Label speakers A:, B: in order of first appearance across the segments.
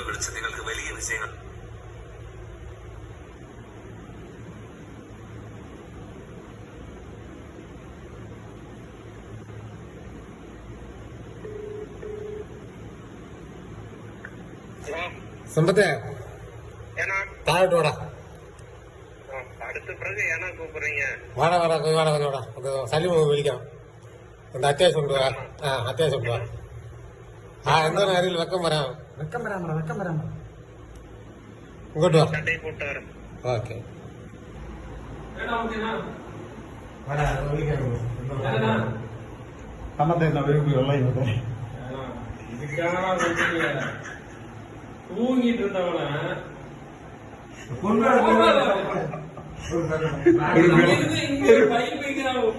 A: വെളിച്ചങ്ങൾക്ക് വലിയ വിഷയങ്ങൾ
B: சம்பத்தே தாழ்ட்டு வாடா.
C: அடுத்த பிறகு ஏன்னா கூப்பிடுறீங்க?
B: வாடா வாடா கொஞ்சம் வாடா கொஞ்சம் வாடா. அந்த சளி வெளிக்கும் அந்த அத்தியாவசியம் கொண்டு வா. அத்தியாவசியம் கொண்டு வா. எந்த அருகில் வெக்கம் வரேன் இங்கோட்டு வா.
C: சட்டை போட்டு வரேன்.
B: ஓகே
D: தூங்கிட்டு இருந்தவன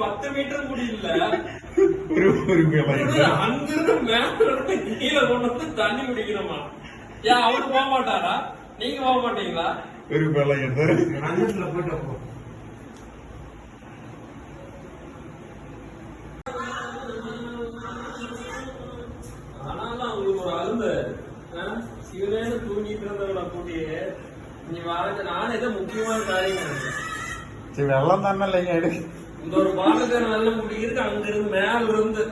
D: 10 மீட்டர் முடியல அங்கிருந்து மேல கீழே கொண்டு வந்து தண்ணி குடிக்கணுமா? ஏன் அவரு போக மாட்டாரா? நீங்க போக மாட்டீங்களா? ஆனாலும் அவங்களுக்கு ஒரு அருந்த சிவனேன்னு தூங்கிட்டு இருந்தவங்கள கூட்டி நீ வாழ்க்கை நானும் ஏதோ முக்கியமான காரியம் நினைச்சேன்.
E: வெள்ளம் தானே இல்லைங்க எடு.
D: இந்த ஒரு பாலக்கார வெள்ளம் குடிக்கிறது அங்க இருந்து மேல இருந்து